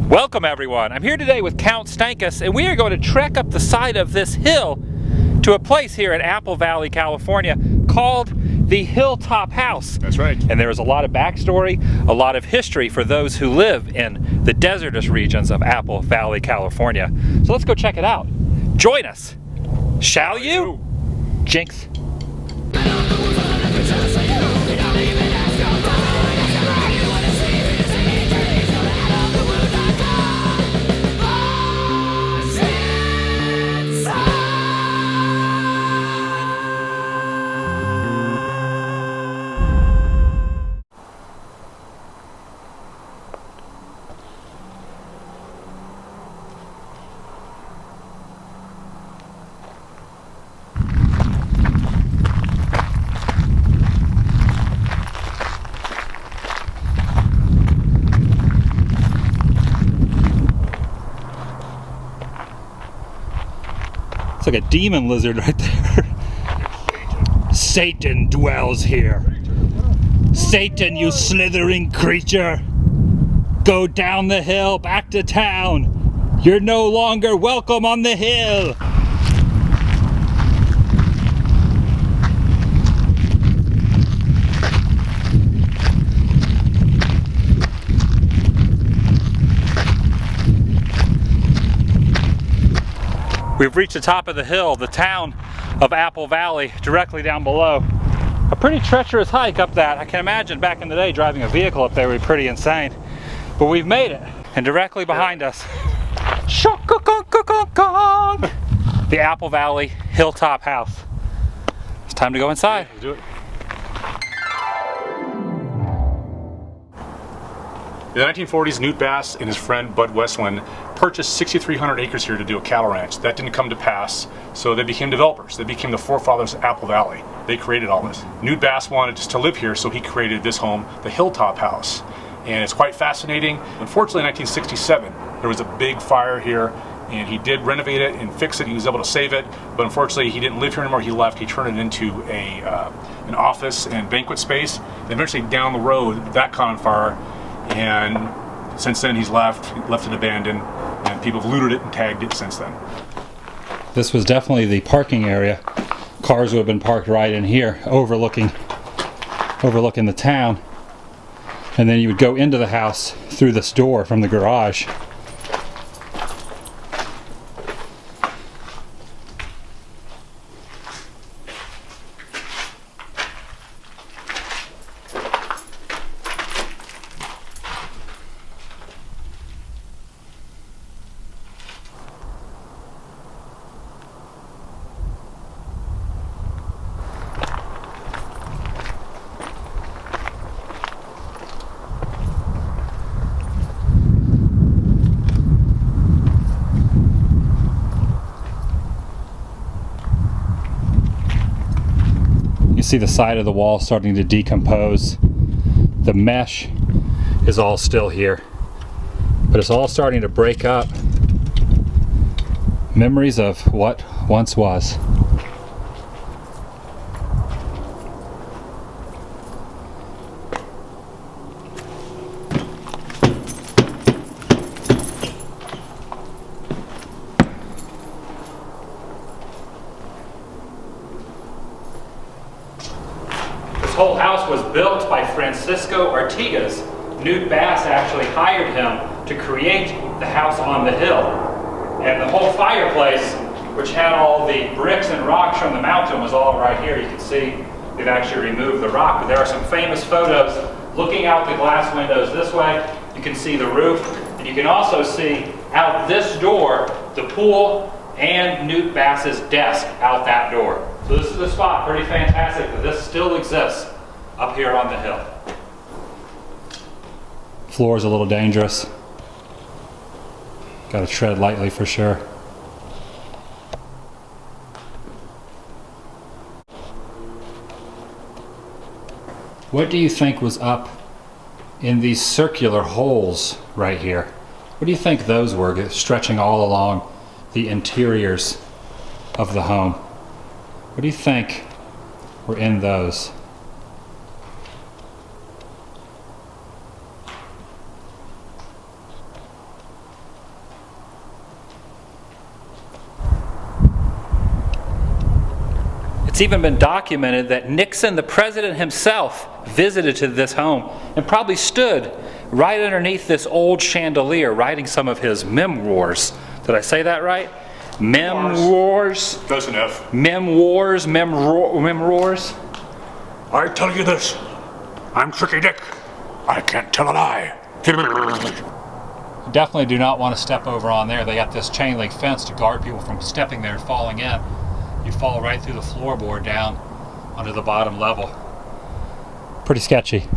Welcome everyone. I'm here today with Count Stankus, and we are going to trek up the side of this hill to a place here in Apple Valley, California called the Hilltop House. That's right. And there is a lot of backstory, a lot of history for those who live in the desertous regions of Apple Valley, California. So let's go check it out. Join us. Shall you? Jinx. It's like a demon lizard right there. Satan dwells here. Satan, you slithering creature. Go down the hill, back to town. You're no longer welcome on the hill. We've reached the top of the hill, the town of Apple Valley, directly down below. A pretty treacherous hike up that. I can imagine back in the day driving a vehicle up there would be pretty insane. But we've made it. And directly behind us, the Apple Valley Hilltop House. It's time to go inside. Let's do it. In the 1940s, Newt Bass and his friend Bud Westland purchased 6,300 acres here to do a cattle ranch. That didn't come to pass, so they became developers. They became the forefathers of Apple Valley. They created all this. Newt Bass wanted just to live here, so he created this home, the Hilltop House. And it's quite fascinating. Unfortunately, in 1967, there was a big fire here, and he did renovate it and fix it. He was able to save it, but unfortunately, he didn't live here anymore. He left. He turned it into an office and banquet space. And eventually, down the road, that caught on fire. And since then he's left it abandoned, and people have looted it and tagged it since then. This was definitely the parking area. Cars would have been parked right in here, overlooking the town. And then you would go into the house through this door from the garage. You see the side of the wall starting to decompose. The mesh is all still here, but it's all starting to break up. Memories of what once was. This whole house was built by Francisco Artigas. Newt Bass actually hired him to create the house on the hill. And the whole fireplace, which had all the bricks and rocks from the mountain, was all right here. You can see they've actually removed the rock. But there are some famous photos looking out the glass windows this way. You can see the roof, and you can also see out this door the pool and Newt Bass's desk out that door. So this is the spot, pretty fantastic that this still exists up here on the hill. Floor is a little dangerous. Got to tread lightly for sure. What do you think was up in these circular holes right here? What do you think those were, stretching all along the interiors of the home? What do you think were in those? It's even been documented that Nixon, the president himself, visited to this home and probably stood right underneath this old chandelier writing some of his memoirs. Did I say that right? Memoirs? Close enough. Memoirs? Memoirs? I tell you this, I'm Tricky Dick. I can't tell a lie. Definitely do not want to step over on there. They got this chain link fence to guard people from stepping there and falling in. You fall right through the floorboard down onto the bottom level. Pretty sketchy.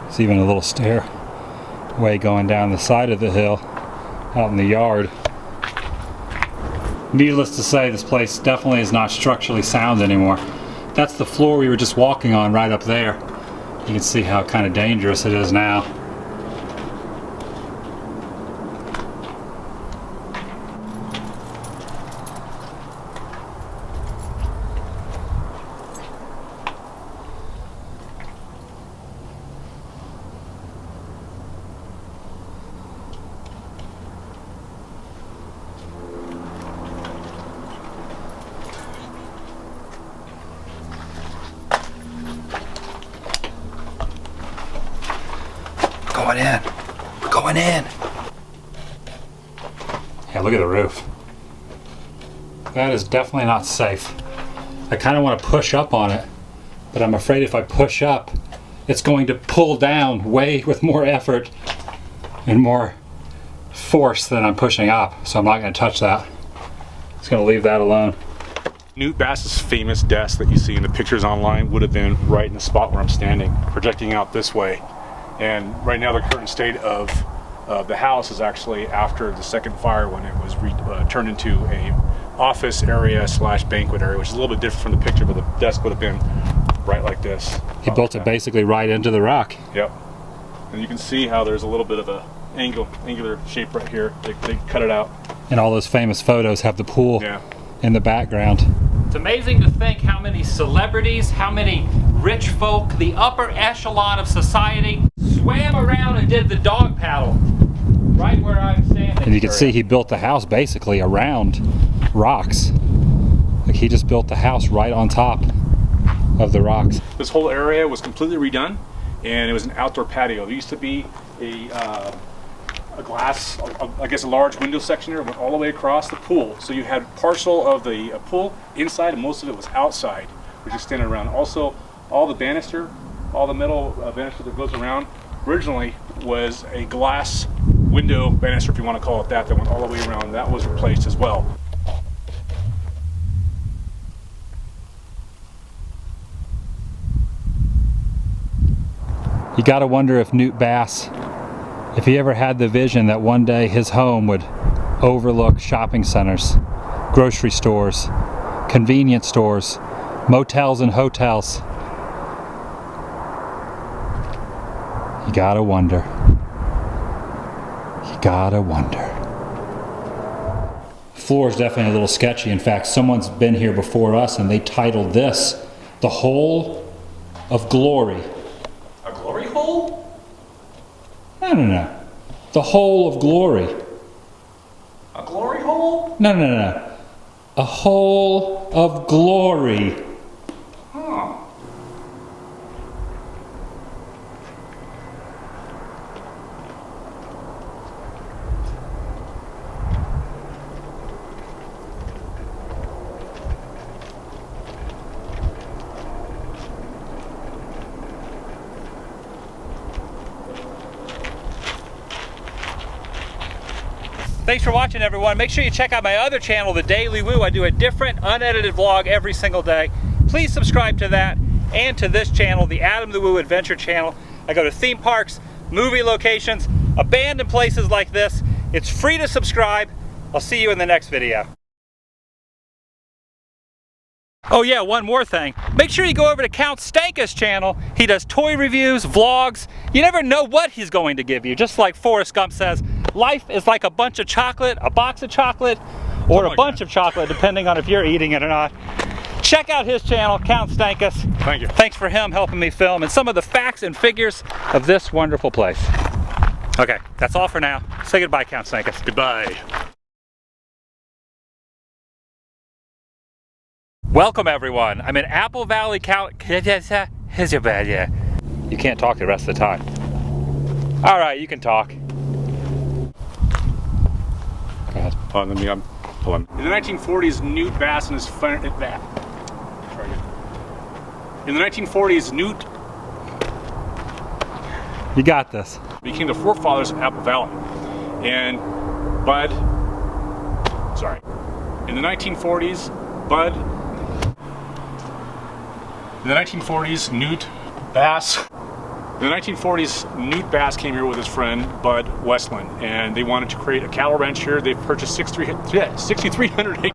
There's even a little stairway going down the side of the hill out in the yard. Needless to say, this place definitely is not structurally sound anymore. That's the floor we were just walking on right up there. You can see how kind of dangerous it is now. Going in. We're going in. Yeah, look at the roof. That is definitely not safe. I kind of want to push up on it, but I'm afraid if I push up, it's going to pull down way with more effort and more force than I'm pushing up. So I'm not going to touch that. Just going to leave that alone. Newt Bass's famous desk that you see in the pictures online would have been right in the spot where I'm standing, projecting out this way. And right now the current state of the house is actually after the second fire, when it was turned into a office area slash banquet area, which is a little bit different from the picture, but the desk would have been right like this. He built it basically right into the rock. Yep. And you can see how there's a little bit of a angular shape right here. They cut it out. And all those famous photos have the pool in the background. It's amazing to think how many celebrities, how many rich folk, the upper echelon of society, swam around and did the dog paddle right where I'm standing. And you can see he built the house basically around rocks. Like he just built the house right on top of the rocks. This whole area was completely redone, and it was an outdoor patio. There used to be a glass, I guess a large window section here, went all the way across the pool. So you had partial of the pool inside, and most of it was outside, which extended around. Also, all the banister, all the metal banister that goes around, originally was a glass window banister, if you want to call it that went all the way around. That was replaced as well. You gotta wonder if Newt Bass, if he ever had the vision that one day his home would overlook shopping centers, grocery stores, convenience stores, motels and hotels. You gotta wonder. You gotta wonder. The floor is definitely a little sketchy. In fact, someone's been here before us and they titled this, "The Hole of Glory." A glory hole? No. The Hole of Glory. A glory hole? No. A hole of glory. Huh. Thanks for watching, everyone. Make sure you check out my other channel, The Daily Woo. I do a different, unedited vlog every single day. Please subscribe to that and to this channel, the Adam the Woo Adventure channel. I go to theme parks, movie locations, abandoned places like this. It's free to subscribe. I'll see you in the next video. Oh yeah, one more thing. Make sure you go over to Count Stankus' channel. He does toy reviews, vlogs. You never know what he's going to give you. Just like Forrest Gump says, life is like a bunch of chocolate, a box of chocolate, or a bunch of chocolate, depending on if you're eating it or not. Check out his channel, Count Stankus. Thank you. Thanks for him helping me film and some of the facts and figures of this wonderful place. Okay, that's all for now. Say goodbye, Count Stankus. Goodbye. Welcome everyone. I'm in Apple Valley, You can't talk the rest of the time. All right, you can talk. Go ahead. Hold on. In the 1940s, Newt Bass and his friend. In the 1940s, Newt You got this. became the forefathers of Apple Valley, and Bud. Sorry. In the 1940s, Bud. In the 1940s, Newt Bass. In the 1940s, Newt Bass came here with his friend Bud Westland, and they wanted to create a cattle ranch here. They purchased 6,300 acres.